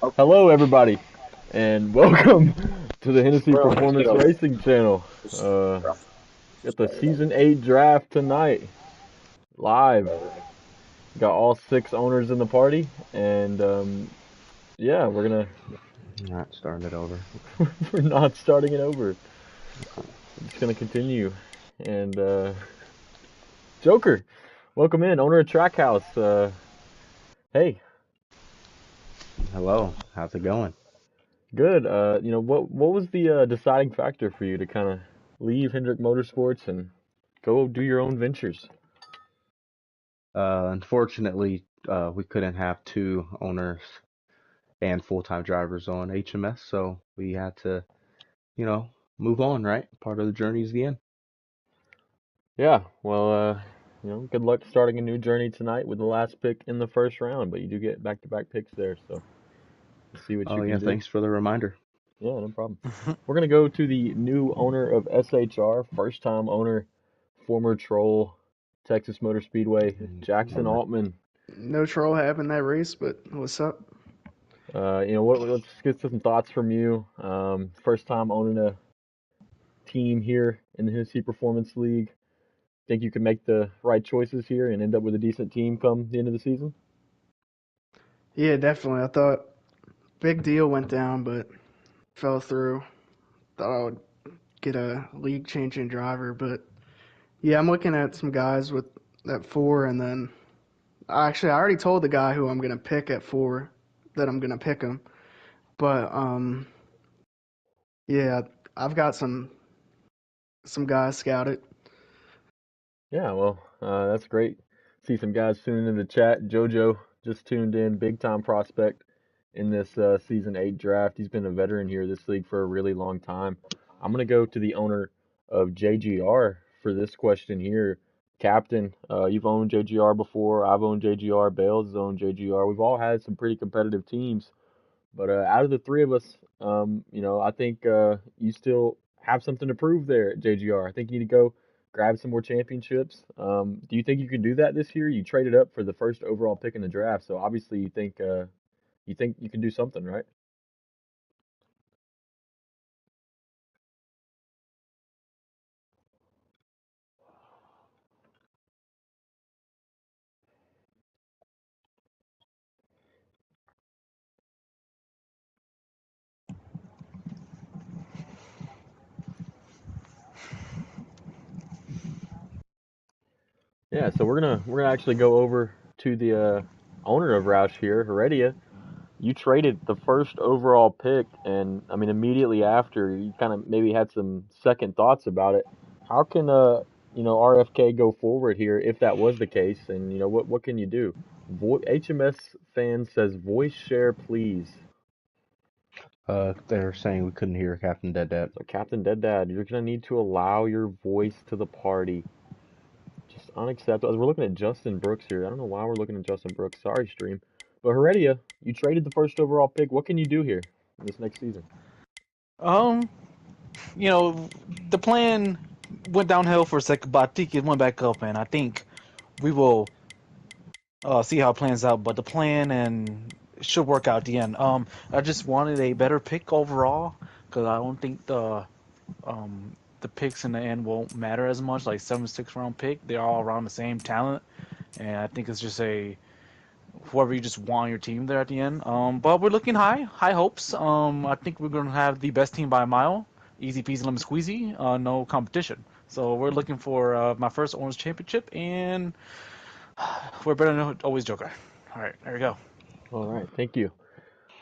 Hello, everybody, and welcome to the Hennessy Bro, Performance Racing Channel. Got the Season 8 draft tonight, live. Got all six owners in the party, and yeah, not starting it over. we're not starting it over. We're just gonna continue. And Joker, welcome in, owner of Trackhouse. Hey, Hello, how's it going? good. What was the deciding factor for you to kind of leave Hendrick Motorsports and go do your own ventures? Unfortunately, we couldn't have two owners and full-time drivers on HMS, so we had to, you know, move on, right? Part of the journey is the end. Yeah, well, good luck starting a new journey tonight with the last pick in the first round, but you do get back-to-back picks there, so we'll see what Oh you yeah, can do. thanks for the reminder. Yeah, no problem. We're gonna go to the new owner of SHR, first-time owner, former troll, Texas Motor Speedway, Jackson Mm, Altman. No troll having that race, but what's up? Let's get some thoughts from you. First time owning a team here in the Hennessy Performance League. Think you can make the right choices here and end up with a decent team come the end of the season? Yeah, definitely. I thought big deal went down, but fell through. Thought I would get a league changing driver, but yeah, I'm looking at some guys with that four, and then actually I already told the guy who I'm gonna pick at four that I'm gonna pick him. But yeah, I've got some guys scouted. Yeah, well, that's great. See some guys tuning in the chat. JoJo just tuned in, big time prospect in this season 8 draft. He's been a veteran here this league for a really long time. I'm gonna go to the owner of JGR for this question here. Captain, you've owned JGR before. I've owned JGR. Bales has owned JGR. We've all had some pretty competitive teams, but out of the three of us, I think you still have something to prove there at JGR. I think you need to go grab some more championships. Do you think you can do that this year? You traded up for the first overall pick in the draft, so obviously you think you can do something, right? Yeah, so we're gonna actually go over to the owner of Roush here, Heredia. You traded the first overall pick, and I mean immediately after, you kind of maybe had some second thoughts about it. How can RFK go forward here if that was the case? And what can you do? HMS fan says voice share please. They're saying we couldn't hear Captain Dead Dad. So Captain Dead Dad, you're gonna need to allow your voice to the party. Just unacceptable. As we're looking at Justin Brooks here, I don't know why we're looking at Justin Brooks. Sorry, stream. But Heredia, you traded the first overall pick. What can you do here in this next season? Um, you know, the plan went downhill for a second, but I think it went back up, and I think we will see how it plans out. But the plan and it should work out at the end. I just wanted a better pick overall because I don't think the picks in the end won't matter as much. Like 7, 6 round pick, they're all around the same talent, and I think it's just a whoever you just want on your team there at the end. But we're looking high hopes. I think we're gonna have the best team by a mile. Easy peasy lemon squeezy, no competition. So we're looking for my first Orange Championship, and we're better than always Joker. All right, there we go. All right, thank you.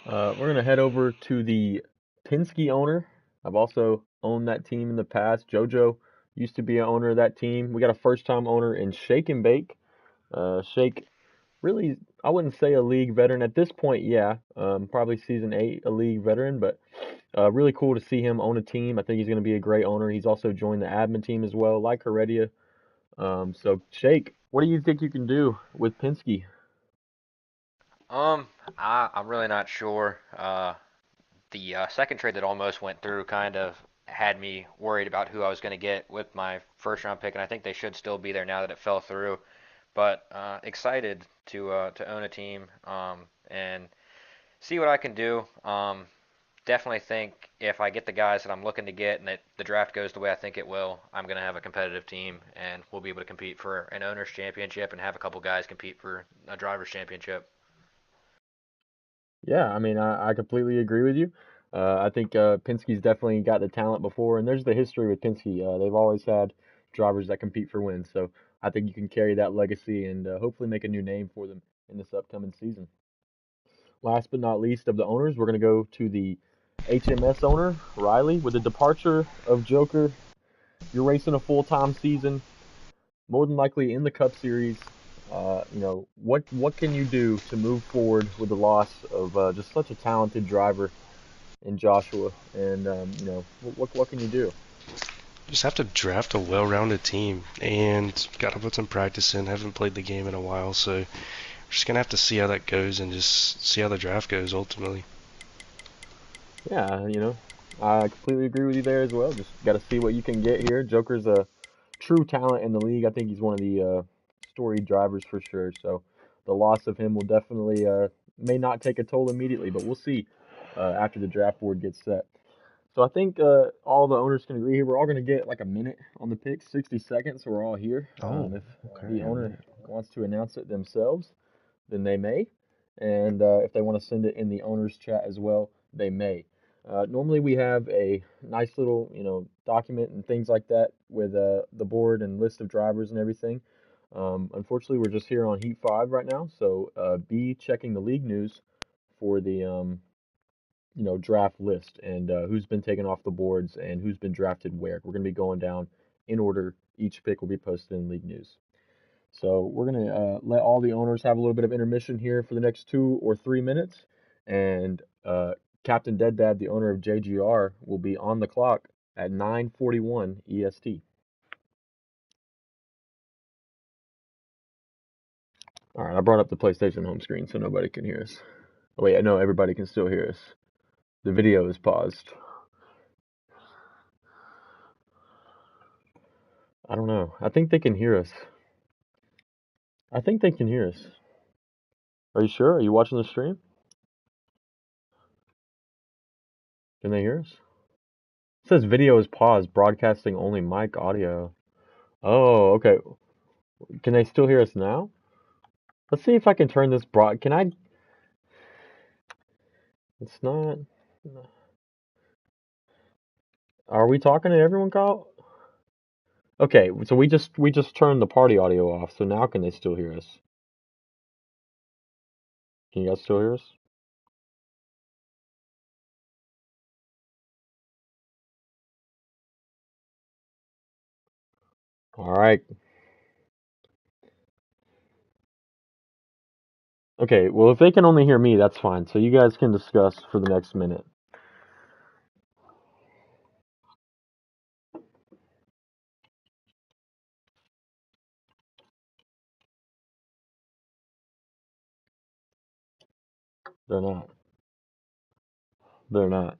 We're gonna head over to the Penske owner. I've also owned that team in the past. JoJo used to be an owner of that team. We got a first-time owner in Shake and Bake. Shake, really, I wouldn't say a league veteran at this point. Yeah, probably season 8, a league veteran, but really cool to see him own a team. I think he's gonna be a great owner. He's also joined the admin team as well, like Heredia. So Shake, what do you think you can do with Penske? Um, I'm really not sure. The second trade that almost went through kind of had me worried about who I was going to get with my first round pick, and I think they should still be there now that it fell through. But excited to own a team. And see what I can do. Definitely think if I get the guys that I'm looking to get and that the draft goes the way I think it will, I'm going to have a competitive team and we'll be able to compete for an owner's championship and have a couple guys compete for a driver's championship. Yeah, I mean, I completely agree with you. I think Penske's definitely got the talent before, and there's the history with Penske. They've always had drivers that compete for wins, so I think you can carry that legacy and hopefully make a new name for them in this upcoming season. Last but not least of the owners, we're going to go to the HMS owner, Riley. With the departure of Joker, you're racing a full-time season, more than likely in the Cup Series. What can you do to move forward with the loss of just such a talented driver in Joshua? And what can you do? Just have to draft a well-rounded team and got to put some practice in. Haven't played the game in a while, so we're just gonna have to see how that goes and just see how the draft goes ultimately. Yeah, I completely agree with you there as well. Just got to see what you can get here. Joker's a true talent in the league. I think he's one of the storied drivers for sure. So the loss of him will definitely may not take a toll immediately, but we'll see after the draft board gets set. So I think all the owners can agree here. We're all going to get like a minute on the picks, 60 seconds, so we're all here. Oh, If okay, the a owner minute. wants to announce it themselves, then they may. And if they want to send it in the owner's chat as well, they may. Normally we have a nice little, document and things like that with the board and list of drivers and everything. Unfortunately, we're just here on Heat 5 right now, so be checking the league news for the draft list and who's been taken off the boards and who's been drafted where. We're going to be going down in order. Each pick will be posted in league news. So we're going to let all the owners have a little bit of intermission here for the next 2 or 3 minutes. And Captain Dead Dad, the owner of JGR, will be on the clock at 9:41 EST. All right, I brought up the PlayStation home screen so nobody can hear us. Oh, wait, I know everybody can still hear us. The video is paused. I don't know. I think they can hear us. I think they can hear us. Are you sure? Are you watching the stream? Can they hear us? It says video is paused, broadcasting only mic audio. Oh, okay. Can they still hear us now? Let's see if I can turn this broad. Can I? It's not. Are we talking to everyone, Kyle? Okay, so we just turned the party audio off. So now can they still hear us? Can you guys still hear us? All right. Okay. Well, if they can only hear me, that's fine. So you guys can discuss for the next minute. They're not. They're not.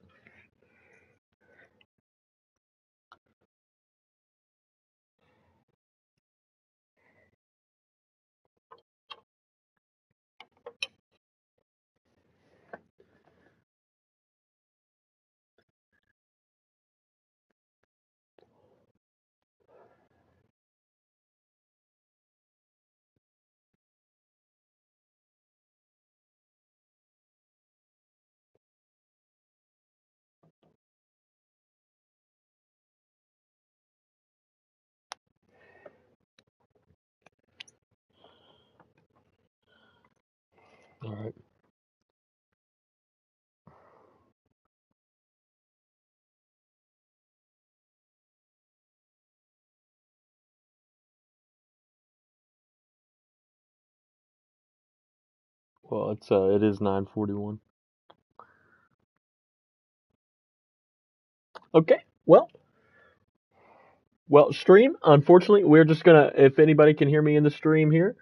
All right. Well, it is 9:41. Okay. Well, stream. Unfortunately, we're just gonna. If anybody can hear me in the stream here,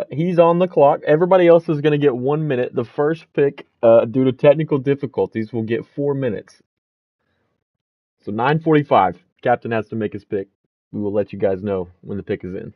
he's on the clock. Everybody else is gonna get 1 minute. The first pick, due to technical difficulties, will get 4 minutes. So 9:45. Captain has to make his pick. We will let you guys know when the pick is in.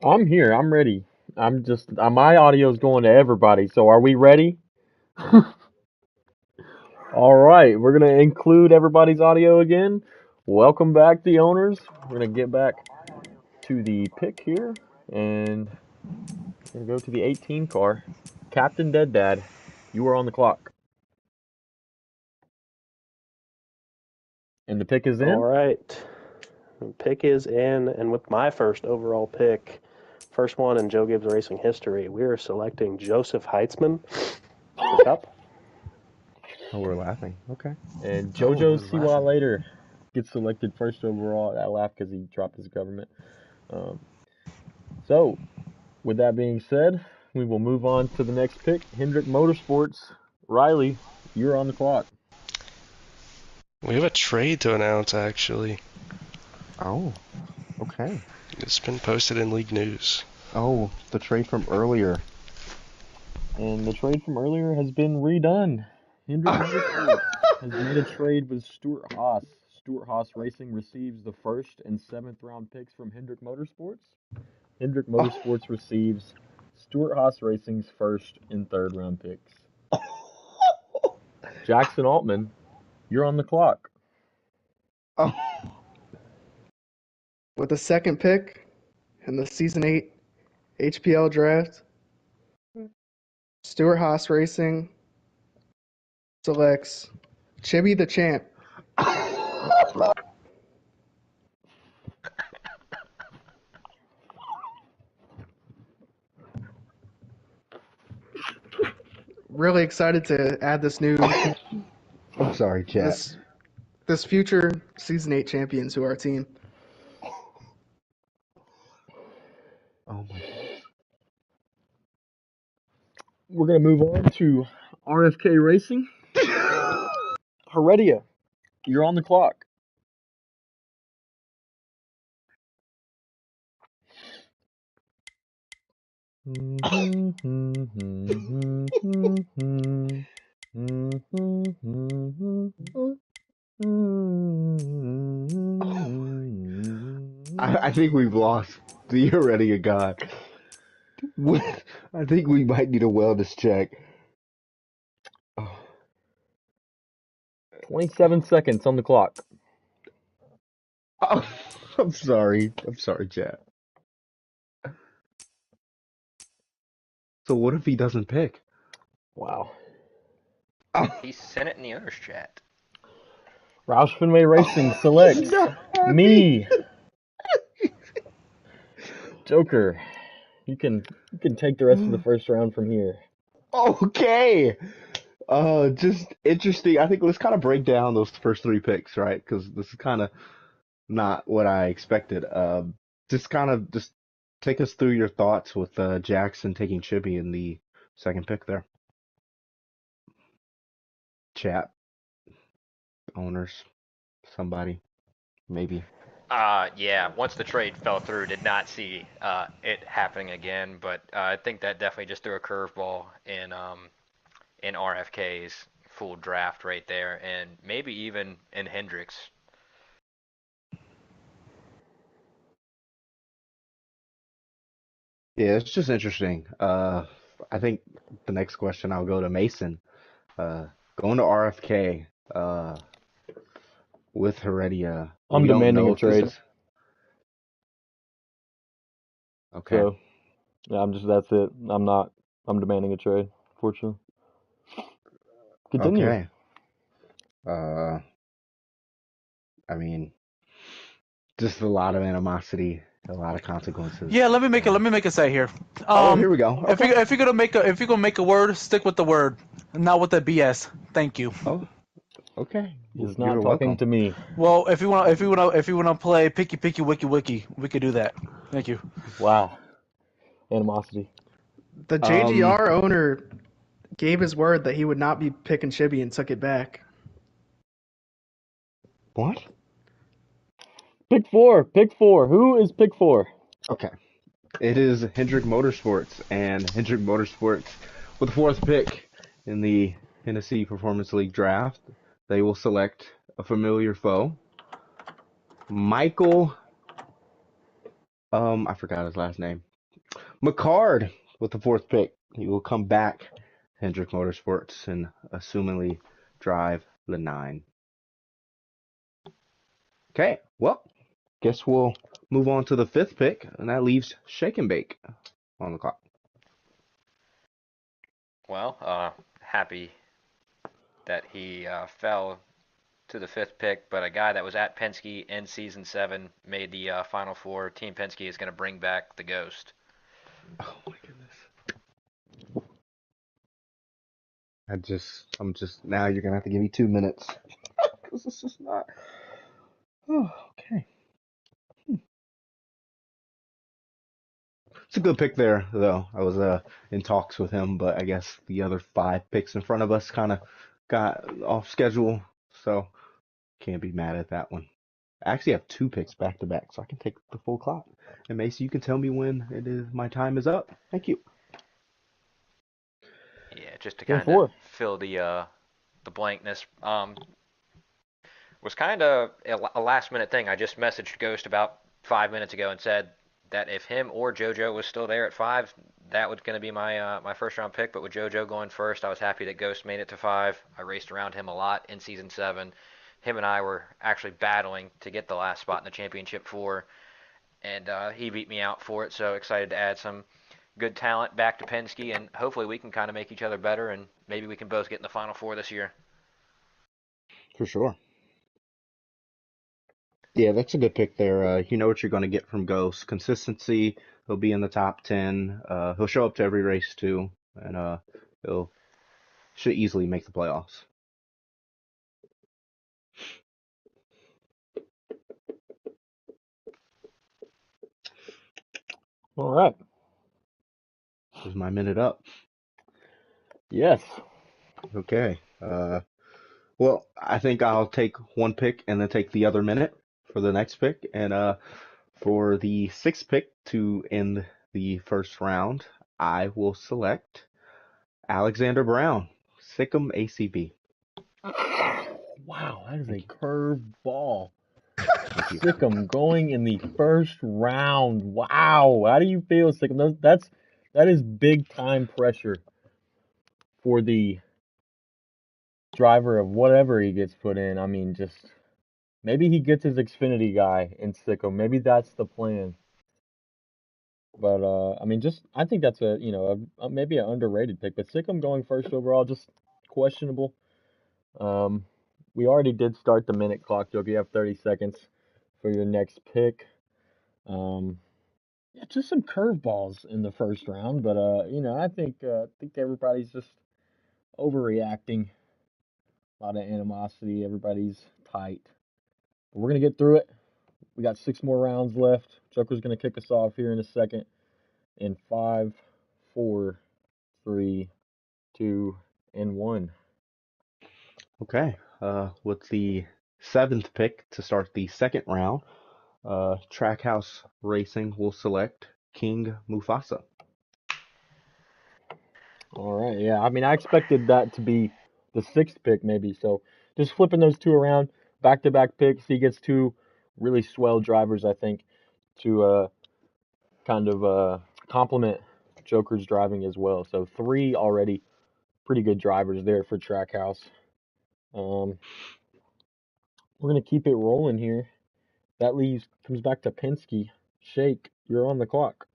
I'm here. I'm ready. I'm just my audio's going to everybody. So are we ready? All right, we're gonna include everybody's audio again. Welcome back, the owners. We're gonna get back to the pick here, and we're gonna go to the 18 car. Captain Dead Dad, you are on the clock, and the pick is All in. right. The pick is in, and with my first overall pick, first one in Joe Gibbs Racing history, we are selecting Joseph Heitzman for Cup. Oh, we're laughing. Okay. And Oh, JoJo we're Siwa laughing. later gets selected first overall. I laugh because he dropped his government. Um, so, with that being said, we will move on to the next pick. Hendrick Motorsports. Riley, you're on the clock. We have a trade to announce, actually. Oh, okay. It's been posted in league news. Oh, the trade from earlier. And the trade from earlier has been redone. Hendrick Motorsports has made a trade with Stuart Haas. Stuart Haas Racing receives the first and seventh round picks from Hendrick Motorsports. Hendrick Motorsports receives Stuart Haas Racing's first and third round picks. Jackson Altman, you're on the clock. Oh. With the second pick in the Season 8 HPL draft, Stuart Haas Racing selects Chibi the Champ. Really excited to add this new I'm sorry, chat. this future Season 8 champion to our team. Oh my. We're going to move on to RFK Racing. Heredia, you're on the clock. I think we've lost the Heredia God. I think we might need a wellness check. Oh, 27 seconds on the clock. oh, I'm sorry. I'm sorry, chat. So what if he doesn't pick? Wow. Oh, He sent it in the owner's chat. Roush Fenway Racing he's selects not happy. me, Joker. You can take the rest of the first round from here. Okay. Just interesting. I think let's kind of break down those first three picks, right? Because this is kind of not what I expected. Just take us through your thoughts with Jackson taking Chippy in the second pick there. Chat, owners, somebody, maybe. Yeah, once the trade fell through, did not see it happening again, but I think that definitely just threw a curveball in RFK's full draft right there, and maybe even in Hendricks. Yeah, it's just interesting. I think the next question I'll go to Mason. Uh, Going to RFK, with Heredia. I'm We don't demanding know a if this trade. is okay. So, yeah, that's it. I'm demanding a trade, fortunately. Continue. Okay. Uh, I mean, just a lot of animosity, a lot of consequences, Yeah, let me make and a say here. oh, here we go. If Okay. you're gonna make a word, stick with the word, not with the BS. Thank you. Oh, okay. He's You're not talking welcome. to me. Well, if you wanna play picky picky wiki wiki, we could do that. Thank you. Wow. Animosity. The Um, JGR owner gave his word that he would not be picking Chibi and took it back. what? Pick four. Pick four. Who is pick four? Okay. It is Hendrick Motorsports, and Hendrick Motorsports with the fourth pick in the Tennessee Performance League draft. They will select a familiar foe, Michael. I forgot his last name. McCard with the 4th pick. He will come back, Hendrick Motorsports, and assumingly drive the 9. Okay, well, guess we'll move on to the 5th pick, and that leaves Shake and Bake on the clock. Well, happy that he fell to the 5th pick, but a guy that was at Penske in Season 7 made the Final Four. Team Penske is going to bring back the Ghost. Oh my goodness. I'm just, now you're gonna have to give me 2 minutes. Because this is not. Oh, okay. It's a good pick there, though. I was in talks with him, but I guess the other 5 picks in front of us kind of got off schedule, so can't be mad at that one. I actually have 2 picks back to back, so I can take the full clock. And Macy, you can tell me when it is my time is up. Thank you. Yeah, just to Ten kind of four. fill the blankness. Was kind of a last minute thing. I just messaged Ghost about 5 minutes ago and said that if him or JoJo was still there at 5, that was going to be my first round pick. But with JoJo going first, I was happy that Ghost made it to 5. I raced around him a lot in Season 7. Him and I were actually battling to get the last spot in the championship 4, and he beat me out for it. So excited to add some good talent back to Penske, and hopefully we can kind of make each other better, and maybe we can both get in the Final Four this year. For sure. Yeah, that's a good pick there. You know what you're going to get from Ghost. Consistency. He'll be in the top 10. He'll show up to every race too, and he'll should easily make the playoffs. All right. Is my minute up? Yes. Okay. Well, I think I'll take 1 pick and then take the other minute for the next pick. And for the 6th pick to end the first round, I will select Alexander Brown, Sikkim ACB. Wow, that is a Thank you. curved ball. Thank you. Sikkim going in the first round. Wow. How do you feel, Sikkim? That is big time pressure for the driver of whatever he gets put in. I mean, just maybe he gets his Xfinity guy in Sikkim. Maybe that's the plan. But I mean, just I think that's maybe an underrated pick. But Sikkim going first overall, just questionable. Um, we already did start the minute clock, Joke. You have 30 seconds for your next pick. Um, yeah, just some curveballs in the first round, but I think everybody's just overreacting. A lot of animosity. Everybody's tight. But we're gonna get through it. We got 6 more rounds left. Joker's gonna kick us off here in a second. In 5, 4, 3, 2, and 1. Okay. With the 7th pick to start the second round, Trackhouse Racing will select King Mufasa. All right, yeah. I mean, I expected that to be the 6th pick, maybe. So just flipping those 2 around, back-to-back picks. He gets 2 really swell drivers, I think, to kind of complement Joker's driving as well. So 3 already pretty good drivers there for Trackhouse. Um, we're gonna keep it rolling here. That leaves comes back to Penske. Shake, you're on the clock.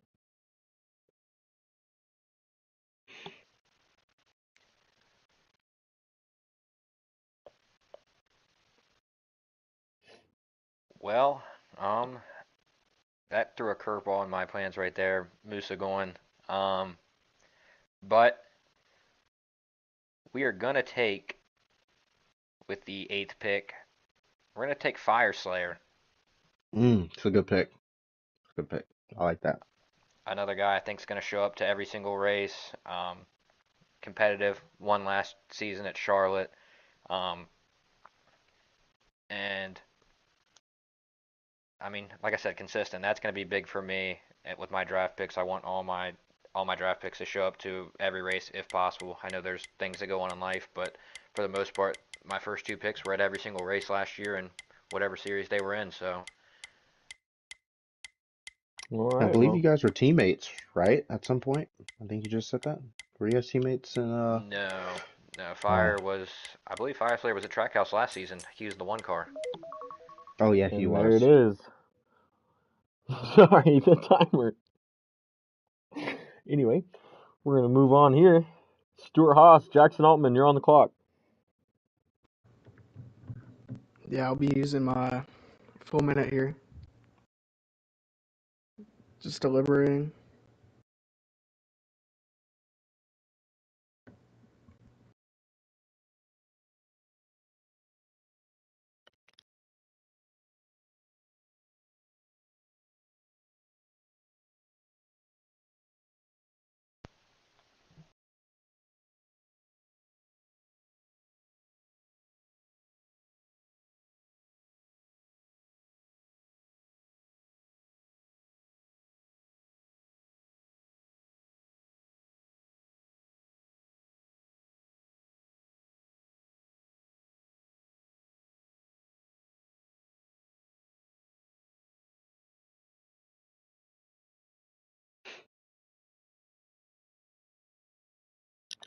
Well, that threw a curveball in my plans right there. Musa going. Um, but we are gonna take with the 8th pick. We're gonna take Fire Slayer, It's a good pick. Good pick. I like that. another guy I think is gonna show up to every single race. Competitive. Won last season at Charlotte. Um, and I mean, like I said, consistent. That's going to be big for me with my draft picks. I want all my draft picks to show up to every race if possible. I know there's things that go on in life, but for the most part, my first 2 picks were at every single race last year and whatever series they were in. So All I right. believe you Well, guys were teammates, right? At some point. I think you just said that. Were you guys teammates in No, no. oh I believe Fire Slayer was at Trackhouse last season. He was the one car. oh yeah, he and there it was. is. Sorry, the timer. Anyway, we're gonna move on here. Stuart Haas, Jackson Altman, you're on the clock. Yeah, I'll be using my full minute here. Just deliberating.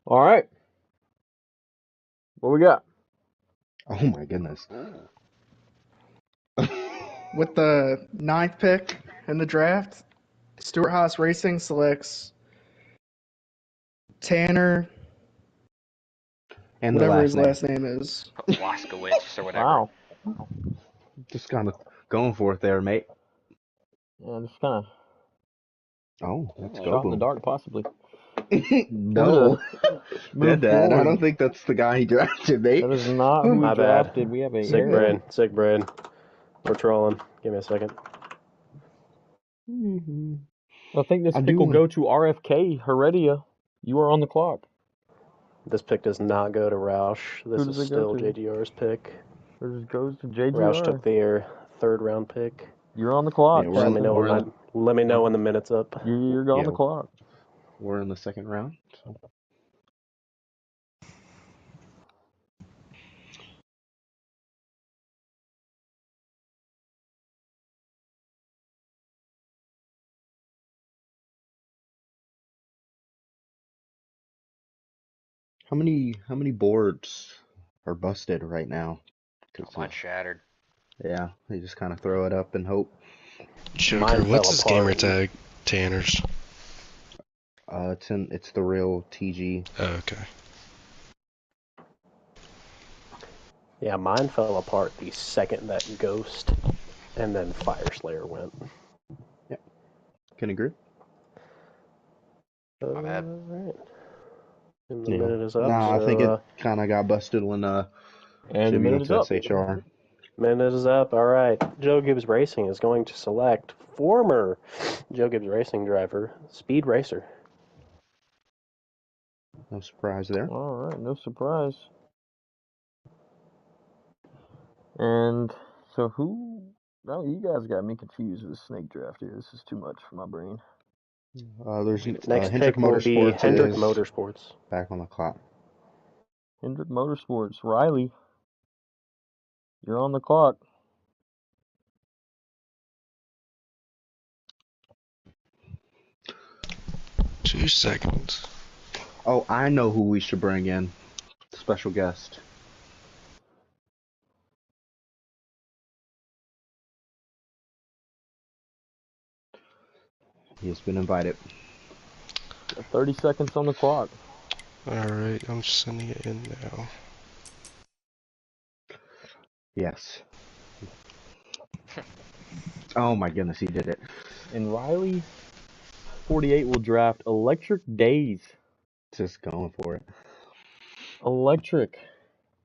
All right. What we got? Oh my goodness. Ooh. With the 9th pick in the draft, Stuart Haas Racing selects Tanner, And the whatever last his name. last name is. Waskowitz or whatever. Wow. Just kind of going for it there, mate. Yeah, just kind Oh, let's of go, shot in the boom. dark, possibly. We're No, gonna move Dad, I forward. don't think that's the guy he drafted, mate. That is not who we My bad. drafted. We have a Sick error. brain. Sick brain. We're trolling. Give me a second. I think this I pick do will want. go to RFK Heredia. You are on the clock. This pick does not go to Roush. This Who is does it go still to? JGR's pick. It goes to Roush took JGR. the 3rd round pick. You're on the clock. Yeah, Let me know when the minute's up. You're on yeah, the clock. we're in the second round. So. How many boards are busted right now? Oh, 'Cause, mine's shattered. yeah, they just kind of throw it up and hope. Joker, Mine fell what's his gamer apart. tag? Tanner's. It's the real TG. Oh, okay. Yeah, mine fell apart the second that Ghost and then Fire Slayer went. Yep, can agree. My bad. Alright. And the Yeah. minute is up, Nah, I think it so kind of got busted when And the Jimmy minute went is to up. SHR. minute is up. Alright. Joe Gibbs Racing is going to select former Joe Gibbs Racing driver, Speed Racer. No surprise there. All right, no surprise. And so who? No, you guys got me confused with the snake draft here. This is too much for my brain. There's Next Hendrick pick will be Motorsports Hendrick is Motorsports. back on the clock. Hendrick Motorsports, Riley, you're on the clock. Two seconds. Oh, I know who we should bring in. Special guest. He has been invited. 30 seconds on the clock. Alright, I'm sending it in now. Yes. Oh my goodness, he did it. And Riley, 48, will draft Electric Days. Just going for it. Electric,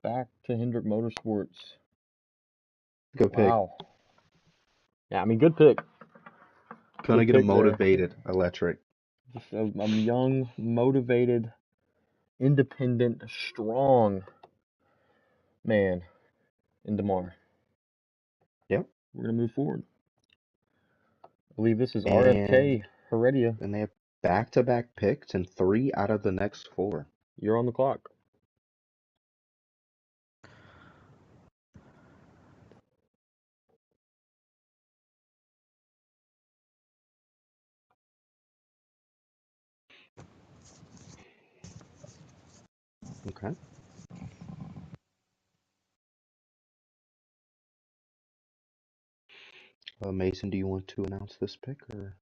back to Hendrick Motorsports. Good pick. Wow. Yeah, I mean, good pick. Gonna Good get a pick there. motivated electric. Just a young, motivated, independent, strong man in DeMar. Yep. We're going to move forward. I believe this is And RFK Heredia. and they have back-to-back picks and 3 out of the next 4. You're on the clock. Okay. Mason, do you want to announce this pick or?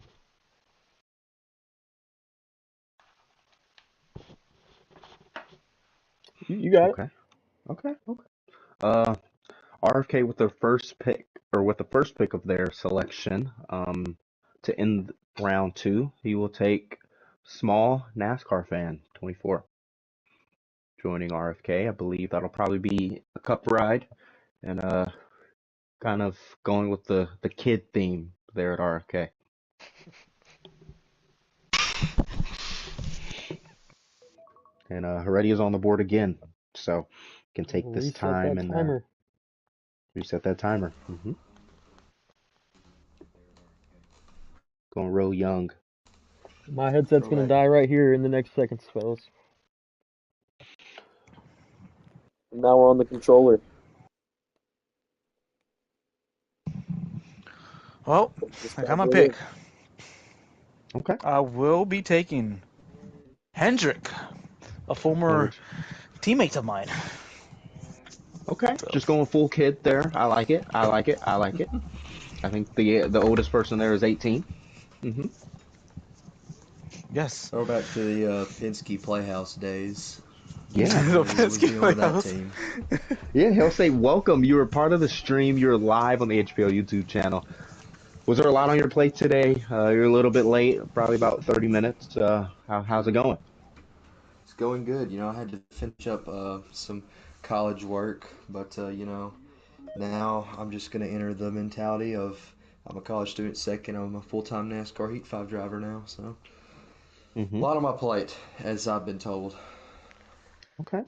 You got it. Okay. Okay. Okay. Uh, RFK with their first pick, or with the first pick of their selection, to end round two, he will take small NASCAR fan, 24, joining RFK. I believe that'll probably be a cup ride, and kind of going with the kid theme there at RFK. And Heredia's on the board again, so can take this Reset time that and timer. reset that timer. Going real young. My headset's gonna die right here in the next seconds, fellas. Now we're on the controller. Well, I got my pick. Okay. I will be taking Hendrick, a former teammate of mine. Okay, So, just going full kid there. I like it. I like it. I like it. I think the oldest person there is 18. hmm yes. Throwback to the Penske Playhouse days. Yeah. The When he was Penske dealing with that Playhouse. team. Yeah, he'll say, welcome. You were part of the stream. You're live on the HPL YouTube channel. Was there a lot on your plate today? You're a little bit late, probably about 30 minutes. How's it going? It's going good. You know, I had to finish up some college work, but now I'm just gonna enter the mentality of I'm a college student second. I'm a full-time NASCAR Heat 5 driver now, so a hmm lot on my plate, as I've been told. Okay.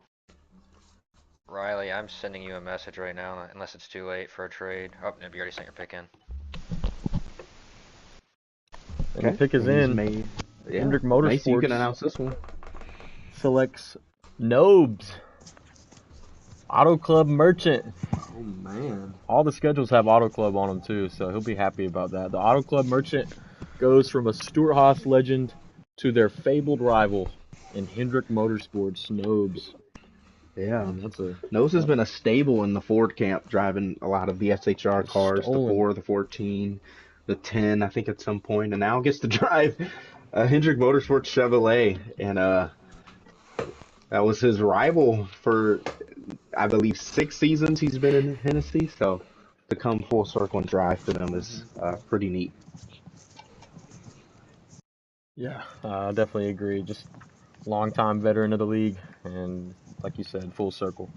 Riley, I'm sending you a message right now, unless it's too late for a trade. Oh, no, you already sent your pick in. And the Okay. pick is And he's in. made. Yeah. Hendrick Mason, you can Motorsports announce this one. selects Nobes, Auto Club Merchant. Oh man. All the schedules have Auto Club on them too, so he'll be happy about that. The Auto Club Merchant goes from a Stuart Haas legend to their fabled rival in Hendrick Motorsports, Nobes. Yeah. And that's a Nose has been a stable in the Ford camp, driving a lot of the SHR cars, the stolen. 4, the 14, the 10, I think at some point, and now gets to drive a Hendrick Motorsports Chevrolet, and that was his rival for, I believe, 6 seasons he's been in Hennessy. So to come full circle and drive for them is pretty neat. Yeah, I definitely agree. Just longtime veteran of the league, and like you said, full circle.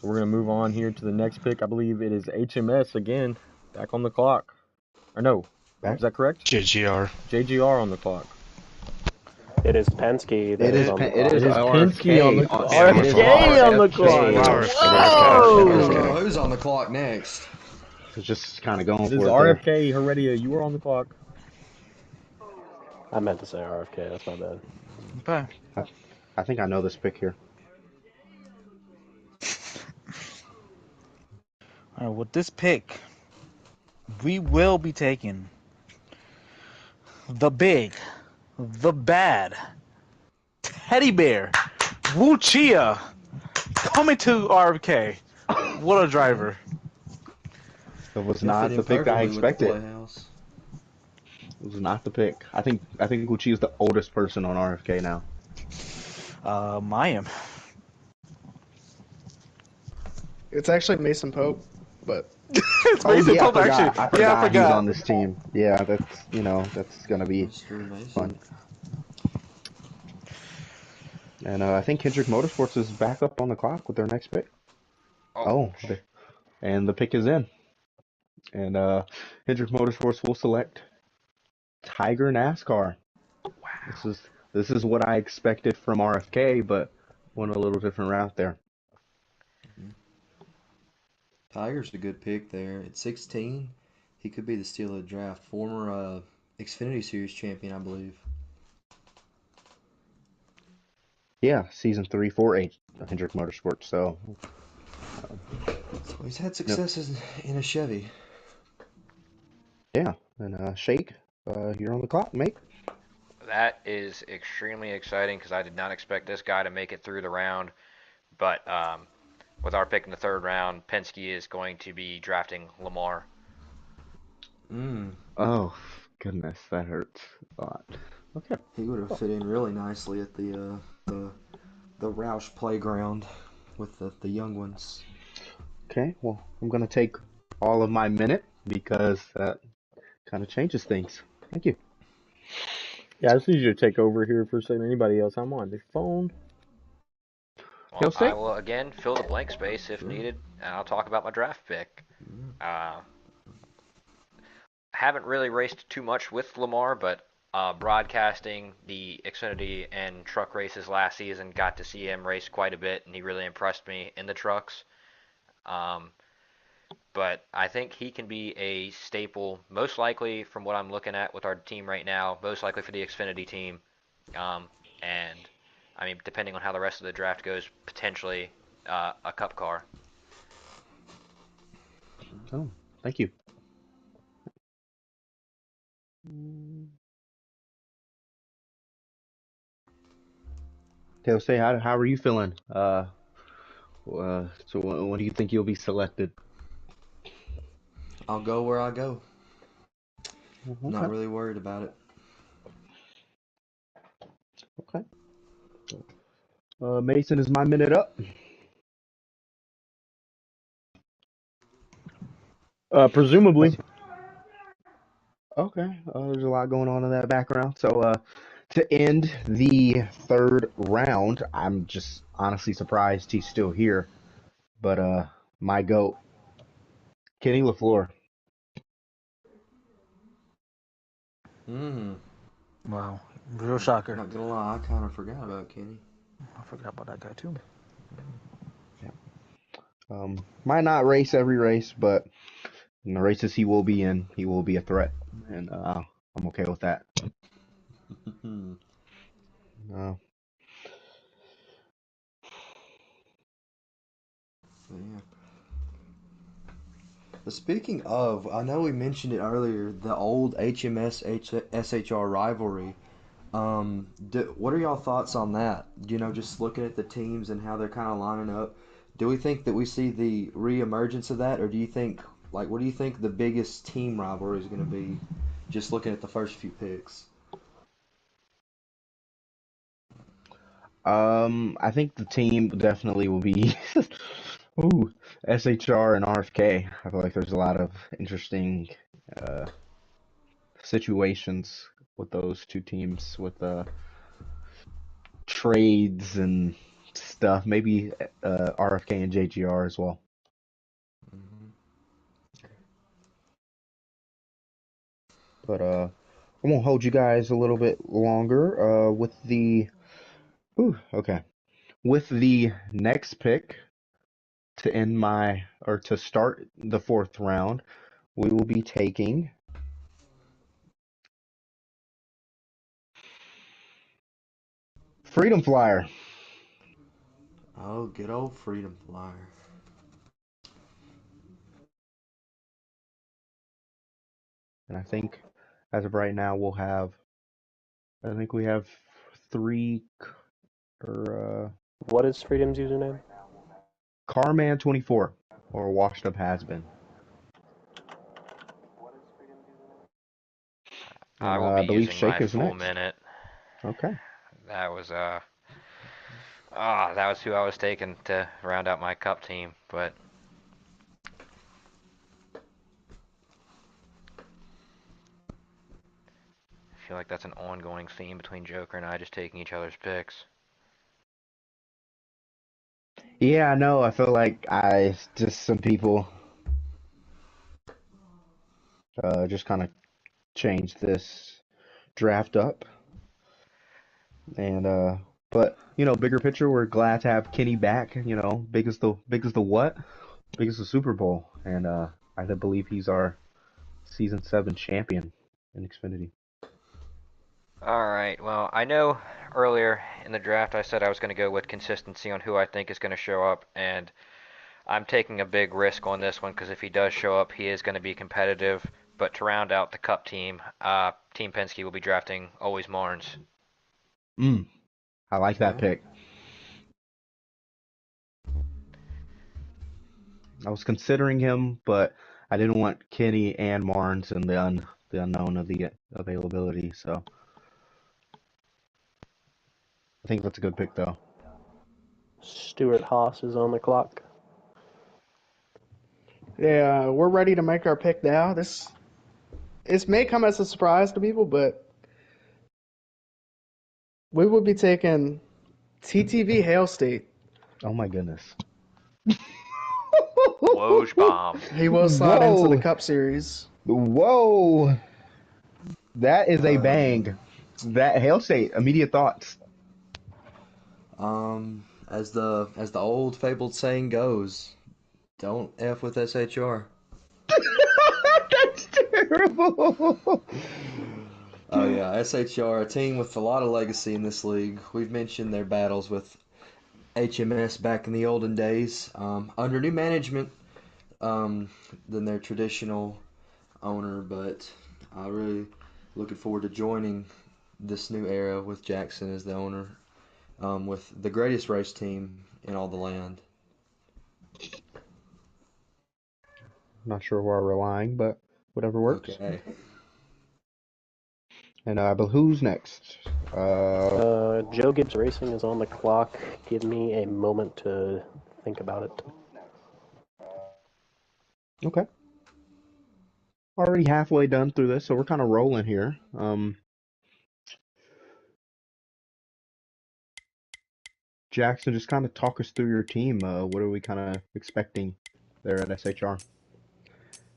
So we're gonna move on here to the next pick. I believe it is HMS again, back on the clock. Or no, Back. is that correct? JGR. JGR on the clock. It is Penske that It is is on the it clock. is It is Penske on the RFK. Yeah, It is RFK on the clock. RFK. RFK. It is Whoa! RFK. Who's on the clock next? So just kind of going It is for it there. RFK Heredia. You are on the clock. I meant to say RFK. That's my bad. Okay. I think I know this pick here. All right, with this pick, we will be taking the big, the bad teddy bear, Wu Chia, coming to RFK. What a driver. It was He'll fit not in the pick I perfectly with the expected. Playhouse. It was not the pick. I think Gucci is the oldest person on RFK now. I am. It's actually Mason Pope, but It's Oh Mason yeah, I Pope, forgot. actually. I Yeah, I forgot he's forgot. on this team. Yeah, that's gonna be Mr. Mason. fun. And I think Kendrick Motorsports is back up on the clock with their next pick. Oh, Oh, and the pick is in. And Hendrick Motorsports will select Tiger NASCAR. This is what I expected from RFK, but went a little different route there. Tiger's a good pick there. At 16, he could be the steal of the draft. Former Xfinity Series champion, I believe. Yeah, season 3, 4, 8, Hendrick Motorsports. So, So he's had no, successes in a Chevy. yeah. And Shake, you're on the clock, mate. that is extremely exciting because I did not expect this guy to make it through the round. But with our pick in the third round, Penske is going to be drafting Lamar. Mm, Oh, goodness, that hurts a lot. Okay. he would have Cool. fit in really nicely at the Roush playground with the young ones. Okay, well, I'm gonna take all of my minute because that kind of changes things. Thank you. Yeah, it's easier to take over here for a second. Anybody else? I'm on the phone. Well, Hail I State. will again fill the blank space if Sure. needed, and I'll talk about my draft pick. Yeah. Uh, haven't really raced too much with Lamar, but broadcasting the Xfinity and truck races last season, got to see him race quite a bit, and he really impressed me in the trucks. Um, but I think he can be a staple, most likely from what I'm looking at with our team right now, most likely for the Xfinity team. And I mean, depending on how the rest of the draft goes, potentially a Cup car. Oh, thank you. Hail State, how are you feeling? So when do you think you'll be selected? I'll go where I go. Not Okay, really worried about it. okay. Mason, is my minute up? Presumably. That's okay. There's a lot going on in that background. So, to end the third round, I'm just honestly surprised he's still here. But my goat, Kenny LaFleur. Mm, Wow, real shocker. not gonna lie, I kind of forgot about Kenny. I forgot about that guy too. Yeah. Might not race every race, but in the races he will be in, he will be a threat, and I'm okay with that. Uh, Yeah. Speaking of, I know we mentioned it earlier, the old HMS SHR rivalry. What are y'all thoughts on that? Just looking at the teams and how they're kind of lining up. Do we think that we see the re-emergence of that, or do you think, what do you think the biggest team rivalry is going to be? Just looking at the first few picks. I think the team definitely will be ooh, SHR and RFK. I feel like there's a lot of interesting uh, situations with those two teams, with trades and stuff. Maybe RFK and JGR as well. Hmm. But I won't hold you guys a little bit longer. With the okay, with the next pick to end my or to start the fourth round, we will be taking Freedom Flyer. Oh, good old Freedom Flyer. And I think as of right now, I think we have three, or What is Freedom's username? Carman24, or Washed Up Has Been. I And will I be believe using my Shake is full next. minute. Okay. That was that was who I was taking to round out my Cup team, but I feel like that's an ongoing theme between Joker and I, just taking each other's picks. Yeah, I know. I feel like I just some people just kind of changed this draft up, and but bigger picture, we're glad to have Kenny back. Big as the what? Big as the Super Bowl, and I believe he's our season 7 champion in Xfinity. Alright, well, I know earlier in the draft I said I was going to go with consistency on who I think is going to show up, and I'm taking a big risk on this one because if he does show up, he is going to be competitive. But to round out the Cup team, Team Penske will be drafting Always Marnes. Mm, I like that Okay. pick. I was considering him, but I didn't want Kenny and Marnes and the unknown of the availability. So I think that's a good pick, though. Stuart Haas is on the clock. Yeah, we're ready to make our pick now. This may come as a surprise to people, but we will be taking TTV Hail State. Oh my goodness. Woj bomb. He will slide into the Whoa! Cup Series. Whoa! That is a Um, bang. That Hail State. Immediate thoughts. as the old fabled saying goes, don't F with SHR. That's terrible. Oh yeah, SHR, a team with a lot of legacy in this league. We've mentioned their battles with HMS back in the olden days. Under new management than their traditional owner, but I really looking forward to joining this new era with Jackson as the owner, with the greatest race team in all the land. Not sure where we're lying, but whatever works. Okay. And but who's next? Joe Gibbs Racing is on the clock. Give me a moment to think about it. Okay. Already halfway done through this, so we're kind of rolling here. Jackson, just kind of talk us through your team. What are we kind of expecting there at SHR?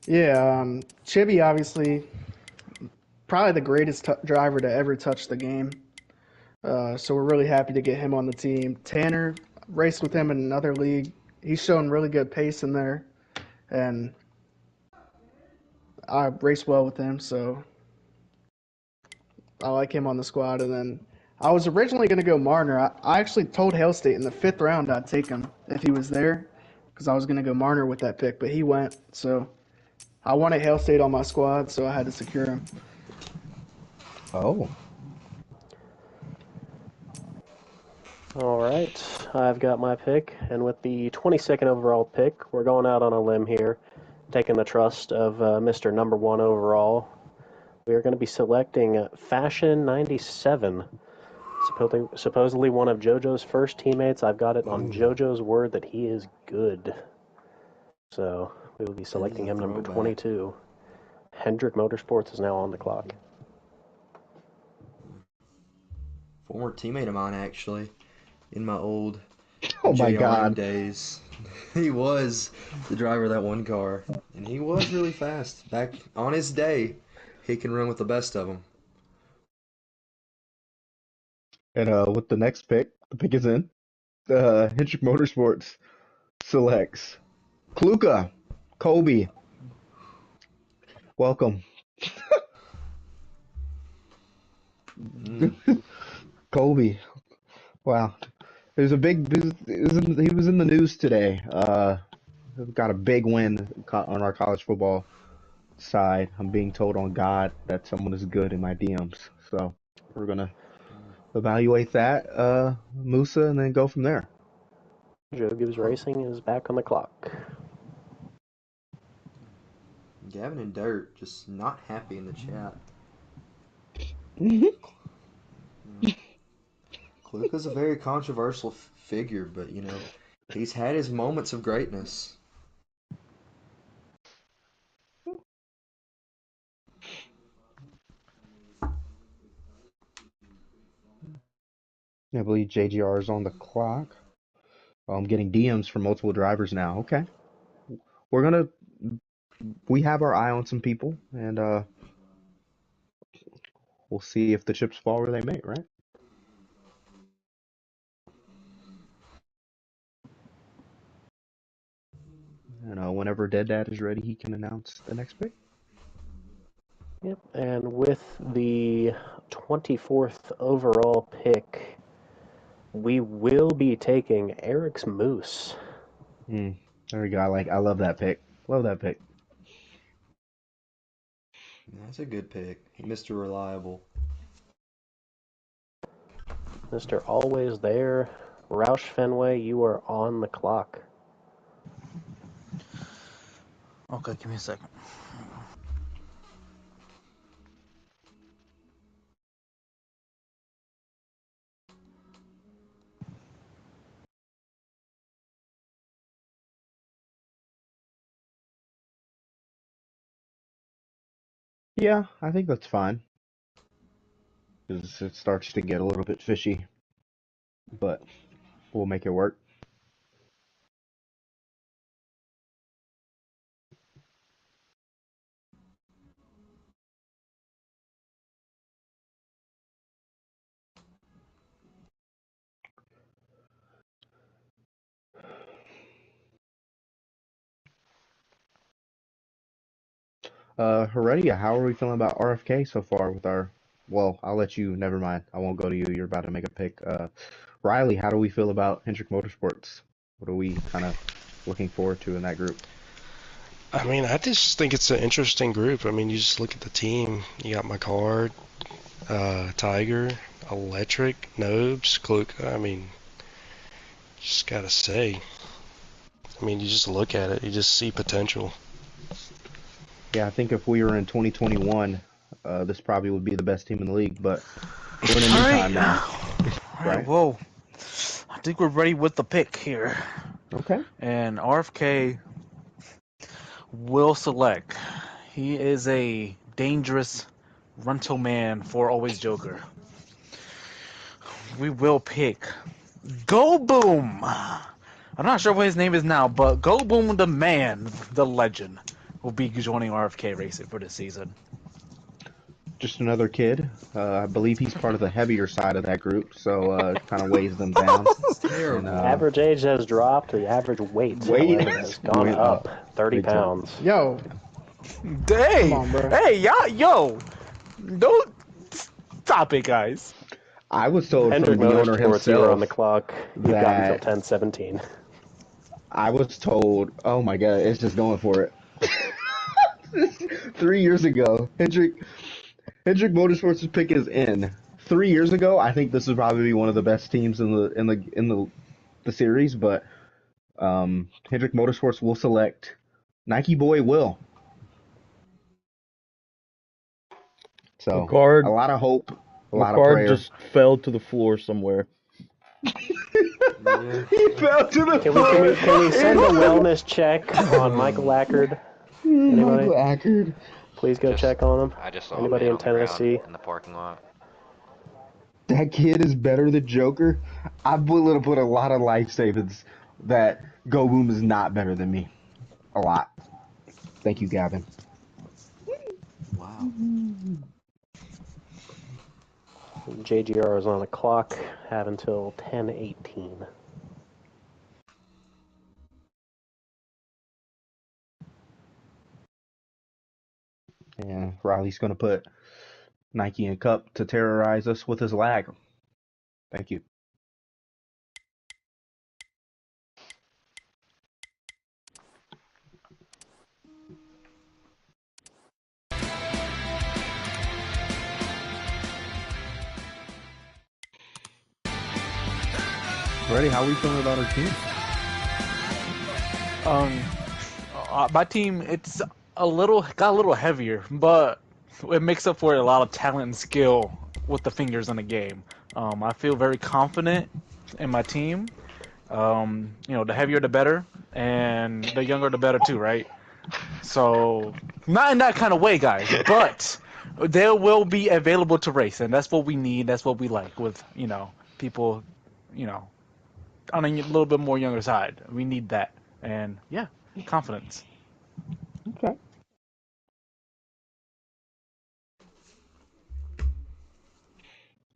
Yeah, Chibi obviously probably the greatest driver to ever touch the game. So we're really happy to get him on the team. Tanner raced with him in another league. He's showing really good pace in there, and I raced well with him, so I like him on the squad. And then I was originally going to go Marner. I actually told Hail State in the 5th round I'd take him if he was there, because I was going to go Marner with that pick, but he went. So I wanted Hail State on my squad, so I had to secure him. Oh, All right, I've got my pick, and with the 22nd overall pick, we're going out on a limb here, taking the trust of Mr. Number 1 overall. We are going to be selecting Fashion 97, supposedly one of JoJo's first teammates. I've got it on JoJo's word that he is good. So we will be selecting him number 22. Hendrick Motorsports is now on the clock. Former teammate of mine, actually, in my old oh my JRM God. days. He was the driver of that one car, and he was really fast. Back on his day, he can run with the best of them. And with the next pick, the pick is in. Hendrick Motorsports selects Kluka, Kobe. Welcome. Mm. Kobe. Wow. There's a big. He was in the news today. Got a big win on our college football side. I'm being told on God that someone is good in my DMs. So we're gonna evaluate that, Musa, and then go from there. Joe Gibbs Racing is back on the clock. Gavin and Dirt just not happy in the chat. Kluka's a very controversial figure, but he's had his moments of greatness. I believe JGR is on the clock. I'm getting DMs from multiple drivers now. Okay, we're gonna we have our eye on some people, and we'll see if the chips fall where they may. Right? And whenever Dead Dad is ready, he can announce the next pick. Yep, and with the 24th overall pick, we will be taking Eric's Moose. There we go. I love that pick. Love that pick. That's a good pick. Mr. Reliable. Mr. Always There, Roush Fenway, you are on the clock. Okay, give me a second. Yeah, I think that's fine because it starts to get a little bit fishy, but we'll make it work. Heredia, how are we feeling about RFK so far with our? Well, I'll let you. Never mind. I won't go to you. You're about to make a pick. Riley, how do we feel about Hendrick Motorsports? What are we kind of looking forward to in that group? I mean, I just think it's an interesting group. I mean, you just look at the team. You got McCard, Tiger, Electric, Nobes, Kluka. I mean, just gotta say. I mean, you just look at it, you just see potential. Yeah, I think if we were in 2021, this probably would be the best team in the league. But we're in a All new right. time now, All right. right? Well, I think we're ready with the pick here, Okay. and RFK will select. He is a dangerous rental man for always Joker. We will pick Go Boom. I'm not sure what his name is now, but Go Boom, the man, the legend, will be joining RFK Racing for this season. Just another kid. I believe he's part of the heavier side of that group, so kind of weighs them down. And Terrible. Average age has dropped. The average weight, weight however, has gone went up up 30 big time. pounds. Yo, come Hey, on, bro. hey, yo, don't stop it, guys. I was told from Hendrick the owner Motorsports, you were on the himself clock. You've got until that 10:17. I was told, oh my God, it's just going for it. 3 years ago, Hendrick Motorsports' pick is in. 3 years ago, I think this would probably be one of the best teams in the series, but Hendrick Motorsports will select Nike Boy Will. So a McCard lot of hope, a lot of McCard prayer. just fell to the floor somewhere. Yeah. He fell to the Can we can floor. we can we send a wellness check on Michael Ackard? Anybody? Michael Ackard. Please go Just check on him. I just saw a Anybody man in on the ground Tennessee? in the parking lot. That kid is better than Joker. I'm willing to put a lot of life savings that Go Boom is not better than me. A lot. Thank you, Gavin. Wow. JGR is on the clock. Have until 10:18. And Riley's going to put Nike and Cup to terrorize us with his lag. Thank you. Ready? How are we feeling about our team? Um, my team, it's got a little heavier, but it makes up for a lot of talent and skill with the fingers in the game. I feel very confident in my team. The heavier the better, and the younger the better too, right? So, not in that kind of way, guys, but they will be available to race, and that's what we need. That's what we like with, people, you know, on a little bit more younger side. We need that, and yeah, confidence. Okay.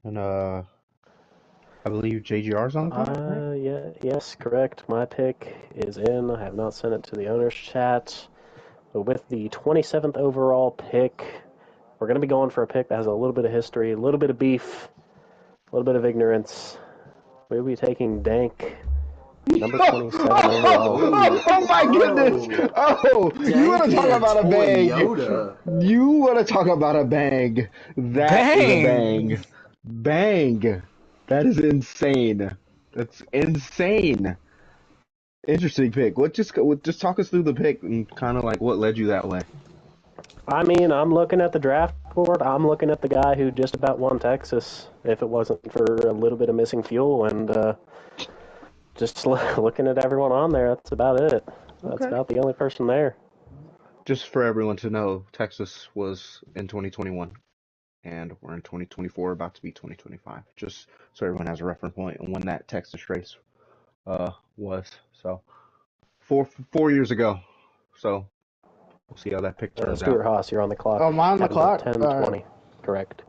And I believe JGR's on the clock, right? Yeah, yes, correct. My pick is in. I have not sent it to the owner's chat. But with the 27th overall pick, we're going to be going for a pick that has a little bit of history, a little bit of beef, a little bit of ignorance. We'll be taking Dank, number 27 overall. Oh my goodness! Oh, you want Dank to talk and a about a bang? Toyota. You want to talk about a bang? That is a Bang! bang. Bang. That is insane. That's insane. Interesting pick. Just talk us through the pick and kind of like what led you that way. I mean, I'm looking at the draft board. I'm looking at the guy who just about won Texas if it wasn't for a little bit of missing fuel, and just looking at everyone on there. That's about it. That's Okay. about the only person there. Just for everyone to know, Texas was in 2021, and we're in 2024, about to be 2025. Just so everyone has a reference point on when that Texas race was. So 4 years ago. So we'll see how that pick turns Stuart out. Haas, you're on the clock. Oh, am I on the Have until clock? 10:20. Correct.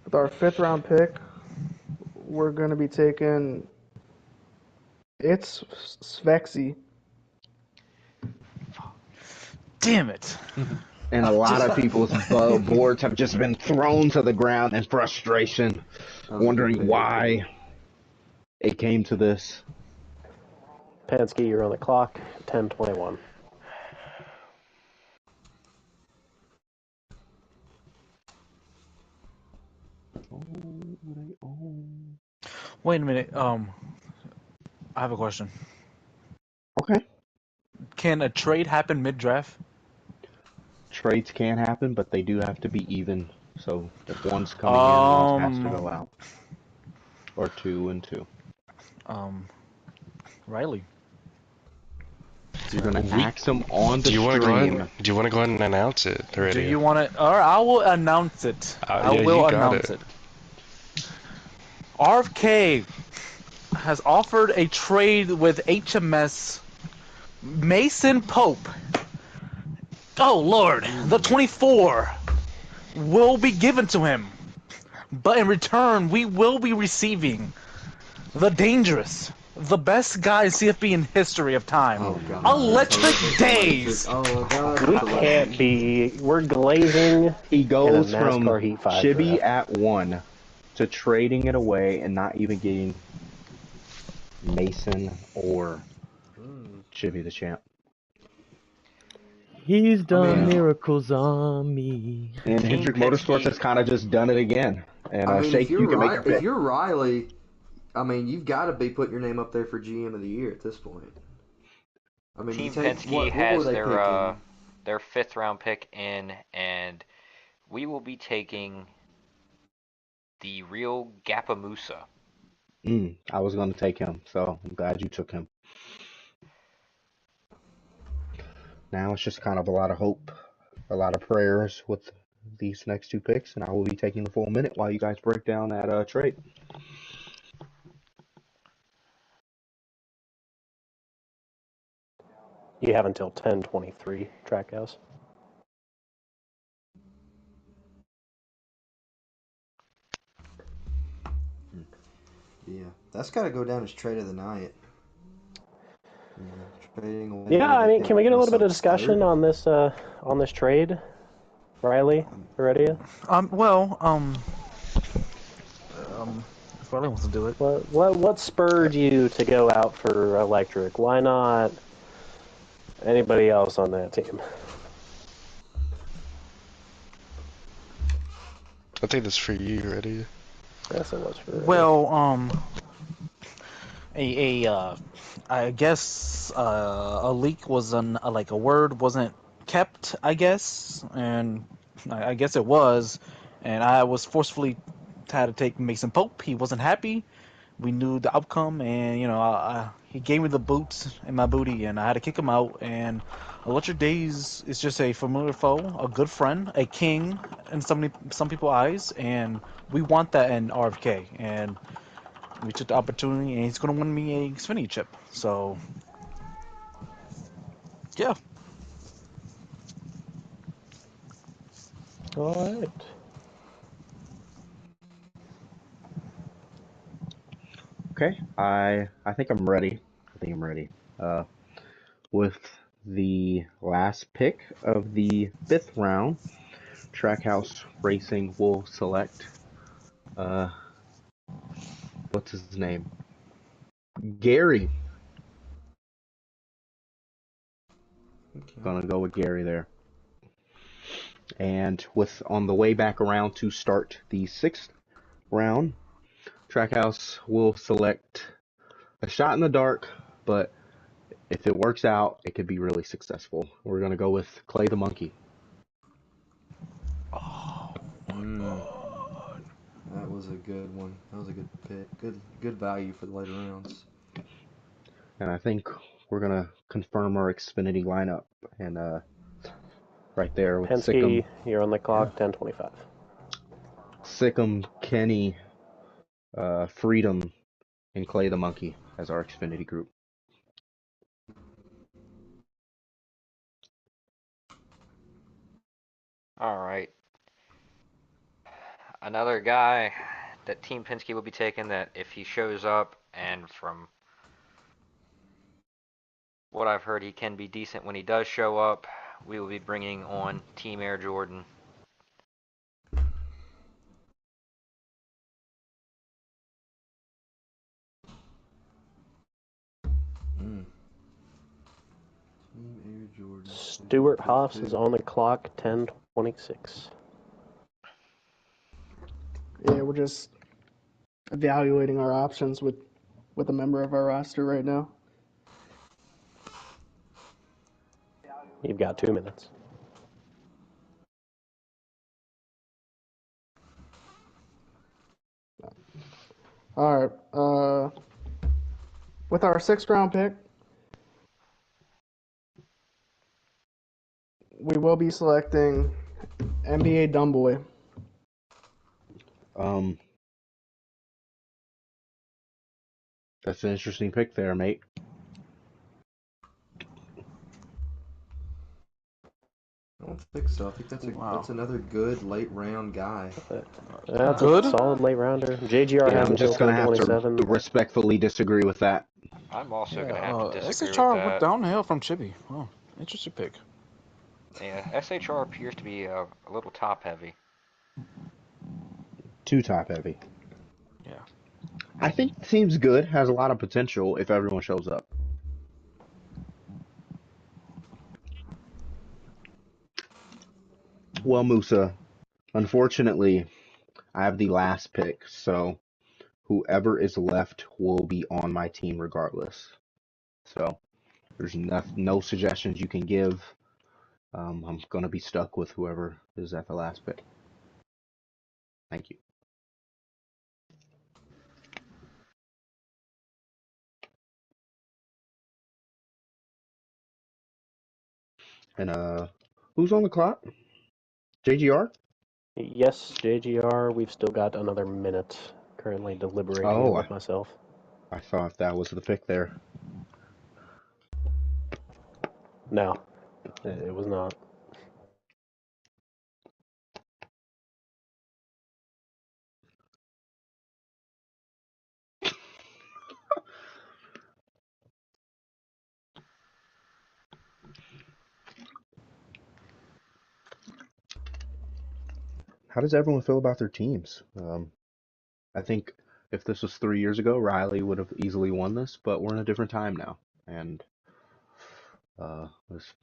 With our 5th-round pick, we're going to be taking it's Svexy. Damn it. And a lot of people's boards have just been thrown to the ground in frustration, That was a good wondering pick. why it came to this. Pansky, you're on the clock. 10:21. Wait a minute. I have a question. Okay. Can a trade happen mid-draft? Trades can happen, but they do have to be even. So if one's coming in, one has to go out. Or 2 and 2. Riley. You're gonna axe them on the stream. Do you want to go ahead and announce it already? Do you want to? Or I will announce it. I yeah, will you got announce it. RFK has offered a trade with HMS Mason Pope. Oh Lord, the 24 will be given to him, but in return, we will be receiving the dangerous, the best guy in CFB in history of time. Oh god. Electric Days. Oh my god. We can't be. We're glazing. He goes in a NASCAR from Heat 5 Chibi draft. at 1 to trading it away and not even getting Mason or Chibi the champ. He's done miracles on me. And Team Hendrick Motorsports Penske. has kind of just done it again. And I mean, Shake, you can make your pick. if you're Riley, I mean, you've got to be putting your name up there for GM of the year at this point. I mean, Team you take Penske what has were they picking? their 5th-round pick in, and we will be taking the real Gapamusa. I was going to take him, so I'm glad you took him. Now it's just kind of a lot of hope, a lot of prayers with these next 2 picks, and I will be taking the full minute while you guys break down that trade. You have until 10:23. Trackhouse. Yeah, that's got to go down as trade of the night. Trading away. Yeah, I mean, they can we get a little bit of themselves discussion third. on this trade? Riley, Heredia? If Riley wants to do it. What spurred you to go out for Electric? Why not anybody else on that team? I think that's for you already. Yes, it was for. Well, I guess a leak was like a word wasn't kept, I guess, and I guess it was, and I was forcefully had to take Mason Pope. He wasn't happy. We knew the outcome, and he gave me the boots in my booty, and I had to kick him out. And Electric Days is just a familiar foe, a good friend, a king in some people's eyes, and we want that in RFK. And we took the opportunity, and he's going to win me a Xfinity chip. So, yeah. All right. Okay, I think I'm ready. With the last pick of the 5th round, Trackhouse Racing will select what's his name? Gary. Okay. Gonna go with Gary there. And with on the way back around to start the 6th round, Trackhouse will select a shot in the dark, but if it works out, it could be really successful. We're going to go with Clay the Monkey. Oh, Mm, that was a good one. That was a good pick. Good value for the later rounds. And I think we're going to confirm our Xfinity lineup. And right there with Penske, you're on the Yeah. clock, 10:25. Sikkim, Kenny, Freedom, and Clay the Monkey as our Xfinity group. All right. Another guy that Team Penske will be taking that if he shows up, and from what I've heard, he can be decent when he does show up, we will be bringing on Team Air Jordan. Mm. Team Air Jordan. Stuart Haas is on the clock, 10:26. Yeah, we're just evaluating our options with a member of our roster right now. You've got 2 minutes. All right. With our 6th round pick, we will be selecting NBA Dumbboy. That's an interesting pick there, mate. I don't think so. I think that's another good late round guy. That's Good? a solid late rounder. JGR Yeah, has I'm until just going to have 2027. to respectfully disagree with that. I'm also Yeah, going to have to disagree with SHR went that. downhill from Chippy. Oh, interesting pick. Yeah, SHR appears to be a little top heavy. Too top heavy. Yeah. I think the team's good, has a lot of potential if everyone shows up. Well, Musa, unfortunately, I have the last pick, so whoever is left will be on my team regardless. So there's no suggestions you can give. I'm going to be stuck with whoever is at the last pick. Thank you. And who's on the clock? JGR? Yes, JGR, we've still got another minute. Currently deliberating it Oh, with myself. I thought that was the pick there. No, it was not. How does everyone feel about their teams? I think if this was 3 years ago, Riley would have easily won this, but we're in a different time now, and there's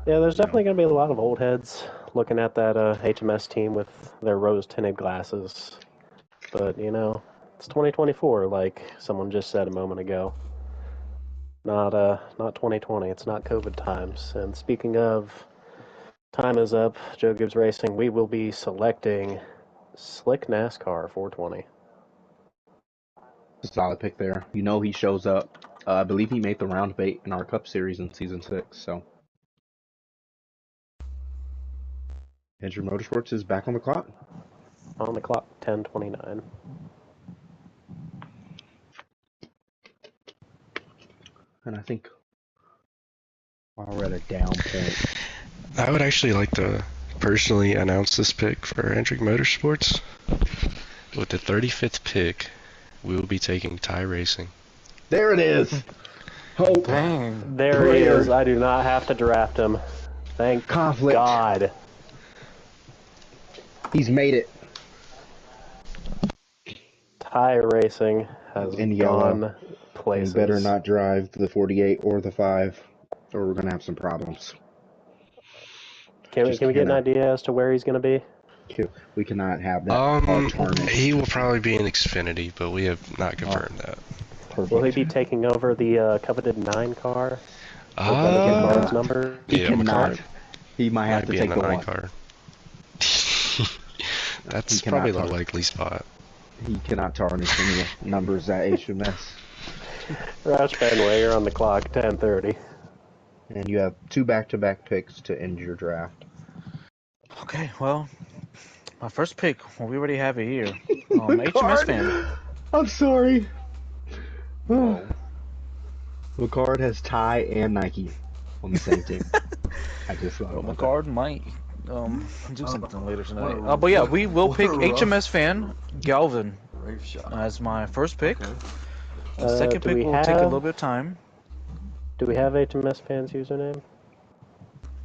Yeah, there's you know, definitely going to be a lot of old heads looking at that HMS team with their rose-tinted glasses. But, it's 2024, like someone just said a moment ago. Not 2020. It's not COVID times. And speaking of, time is up. Joe Gibbs Racing. We will be selecting Slick NASCAR 420. a solid pick there. You know he shows up. I believe he made the round of 8 in our Cup Series in Season 6. So Andrew Motorsports is back on the clock. On the clock, 10:29. And I think while we're at a down point, I would actually like to personally announce this pick for Hendrick Motorsports. With the 35th pick, we will be taking Ty Racing. there it is. Hope. Dang. There he Prayer. is. I do not have to draft him. Thank Conflict. God. He's made it. Ty Racing has In yellow. gone places. He better not drive the 48 or the 5, or we're gonna have some problems. Can we Just get an cannot. idea as to where he's going to be? We cannot have that car tarnished. He will probably be in Xfinity, but we have not confirmed that. Perfect. Will he be taking over the coveted 9 car? With cannot. McCard's number? He Yeah, cannot. McCard He might have to be take in the the 9 1. car. He That's cannot probably the tarnish. likely spot. He cannot tarnish any numbers at HMS. Roush Fenway, you're on the clock, 10:30. And you have 2 back-to-back picks to end your draft. Okay, well, my first pick. Well, we already have it here. HMS fan. I'm sorry. Whoa. McCard has Ty and Nike on the same team. I just thought Well, about McCard might do something later tonight. But yeah, we will pick HMS fan Galvin Rafe shot. as my first pick. Okay. The second do pick we will have, take a little bit of time. Do we have HMS fans username? that.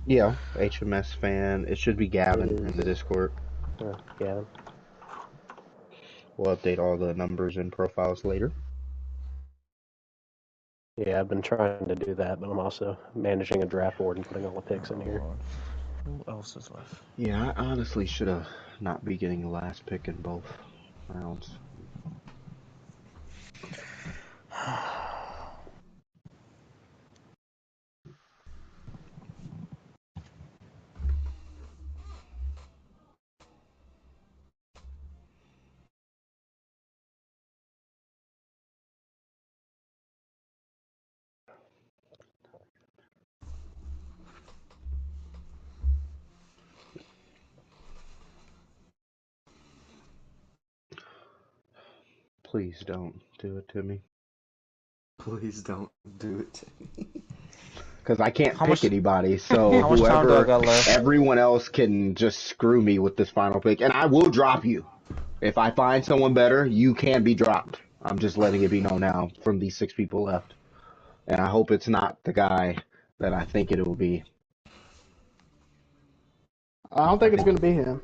Yeah, HMS fan. It should be Gavin in the Discord. Yeah. We'll update all the numbers and profiles later. Yeah, I've been trying to do that, but I'm also managing a draft board and putting all the picks in here. Who else is left? Yeah, I honestly should have not be getting the last pick in both rounds. Please don't do it to me. Please don't do it to me. Because I can't How pick much- anybody, so How much time do I got left? everyone else can just screw me with this final pick, and I will drop you. If I find someone better, you can be dropped. I'm just letting it be known now from these 6 people left. And I hope it's not the guy that I think it will be. I don't think it's going to be him.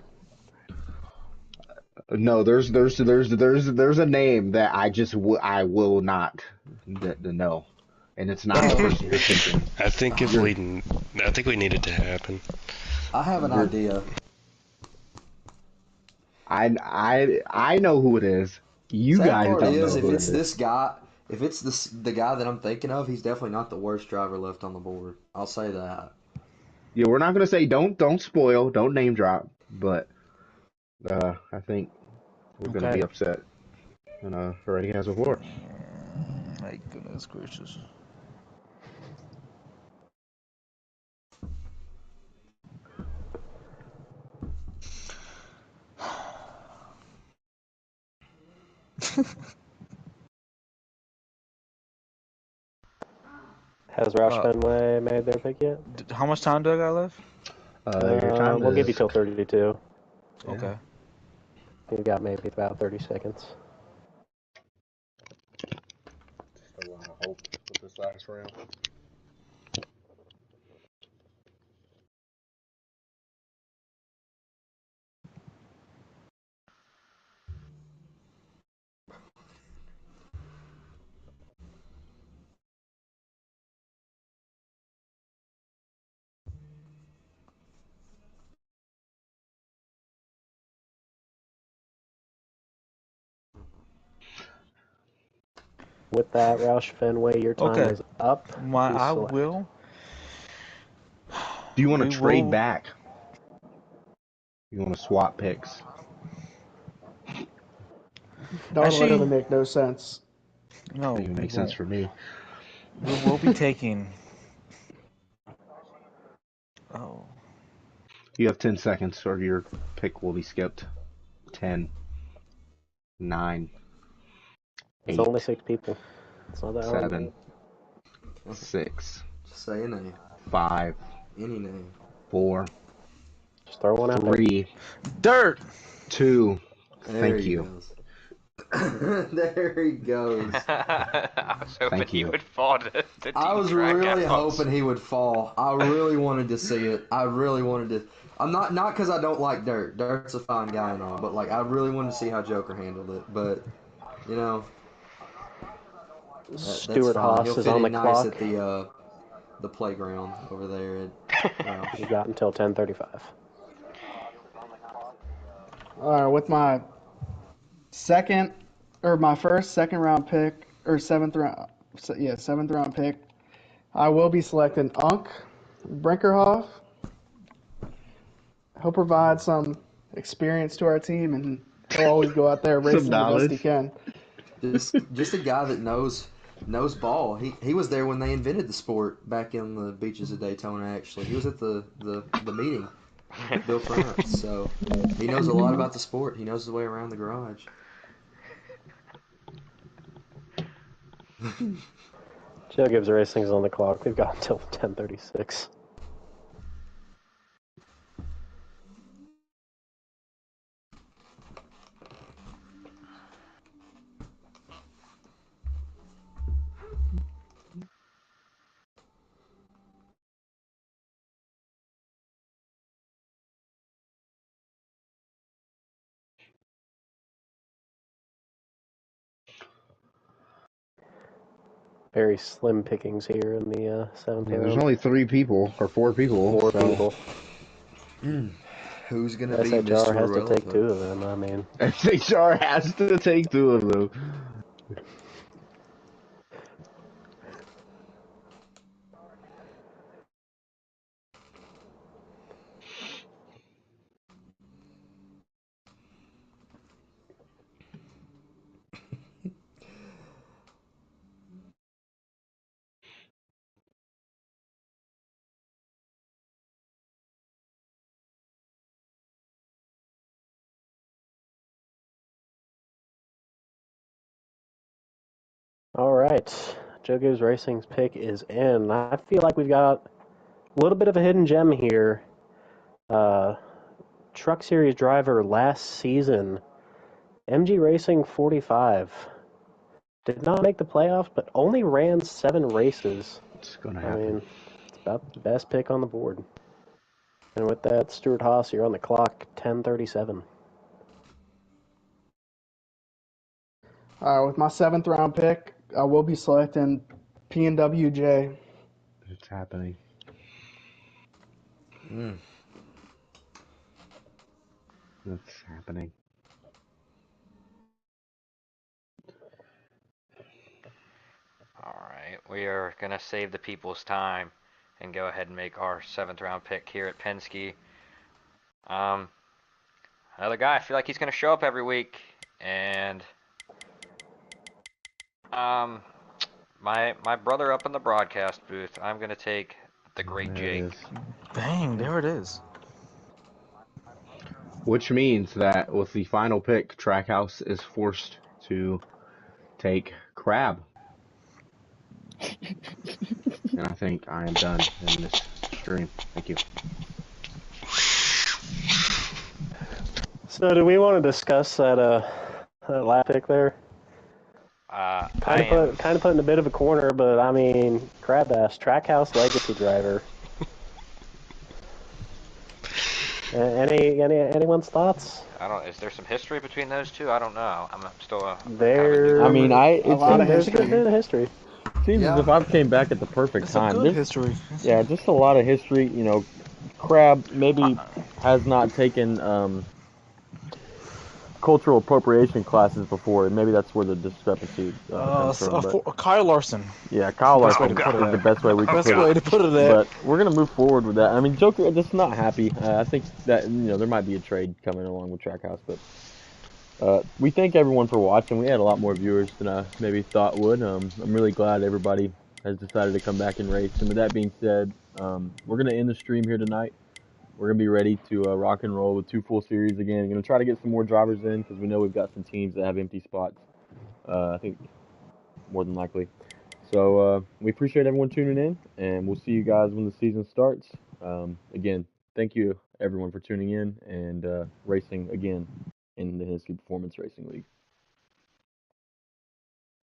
No, there's a name that I will not know, and it's not the person you're thinking. I think we need it to happen. I have an idea. I know who it is. You Sad guys part don't know is, if who it it's is. this guy, if it's the guy that I'm thinking of, he's definitely not the worst driver left on the board. I'll say that. Yeah, we're not gonna say don't spoil, don't name drop, but I think we're gonna Okay. be upset. And already has a horse. My goodness gracious. Has Roush Fenway made their pick yet? How much time do I got left? Your time We'll give you is till 32. Yeah. Okay. You've got maybe about 30 seconds. a lot of hope with this last round. With that, Roush Fenway, your time Okay. is up. I select. will. Do you want to We trade will- back? You want to swap picks? That would Actually- literally make no sense. No, Doesn't even make sense for me. We will be taking. Oh. You have 10 seconds, or your pick will be skipped. 10, 9, It's 8, only 6 people. It's not that hard. 7, 6, Just say a name. 5, Any name. 4, Just throw one out there. 3, Dirt! 2. There Thank he you. goes. There he goes. I was hoping Thank he you. would fall to Team I was Track really House. hoping he would fall. I really wanted to see it. I really wanted to. I'm not because I don't like Dirt. Dirt's a fine guy and all, but like I really wanted to see how Joker handled it. But you know, that's Stuart fine. Haas He'll is fit on in the nice clock. at the playground over there. You've got until 10:35. With my second or my first second round pick or seventh round, seventh round pick, I will be selecting Unk Brinkerhoff. He'll provide some experience to our team, and he'll always go out there Some racing the best he knowledge. can. Just a guy that knows ball. He was there when they invented the sport back in the beaches of Daytona. Actually, he was at the meeting with Bill France, so he knows a lot about the sport. He knows his way around the garage. Joe Gibbs Racing's on the clock. We've got until 10:36. Very slim pickings here in the seventh Yeah, round. there's only 3 people or 4 people. Four so. people. Who's gonna be SHR Mr. has to take Irrelevant? 2 of them. I mean, SHR has to take 2 of them. all right. Joe Gibbs Racing's pick is in. I feel like we've got a little bit of a hidden gem here. Truck Series driver last season, MG Racing 45. Did not make the playoffs, but only ran 7 races. It's going to I happen. mean, it's about the best pick on the board. And with that, Stuart Haas, you're on the clock, 10:37. With my seventh round pick, I will be selecting PNWJ. It's happening. It's happening. All right, we are gonna save the people's time and go ahead and make our 7th round pick here at Penske. Um, Another guy. I feel like he's gonna show up every week, and um, my brother up in the broadcast booth. I'm gonna take the great There it Jake. is. Bang, there it is. Which means that with the final pick, Trackhouse is forced to take Crab. And I think I am done in this stream. Thank you. So, do we want to discuss that last pick there? Kind of put in a bit of a corner, but I mean, Crab Ass, Trackhouse legacy driver. Anyone's thoughts? I don't. Is there some history between those two? I don't know. I'm still a There, I mean, A lot of there's a history. good bit of history. seems as if I've came back at the perfect It's a time. good history. Yeah, just a lot of history. You know, Crab maybe has not taken cultural appropriation classes before, and maybe that's where the discrepancy comes from. But Kyle Larson. yeah, Kyle Best way Larson to put it is the at. best way we can Best put way it. to put it at. But we're gonna move forward with that. I mean, Joker just not happy. I think that there might be a trade coming along with Trackhouse, but we thank everyone for watching. We had a lot more viewers than I maybe thought would. I'm really glad everybody has decided to come back and race. And with that being said, we're gonna end the stream here tonight. We're gonna be ready to rock and roll with 2 full series again. Gonna try to get some more drivers in because we know we've got some teams that have empty spots. I think more than likely. So we appreciate everyone tuning in, and we'll see you guys when the season starts. Again, thank you everyone for tuning in and racing again in the Hennessy Performance Racing League.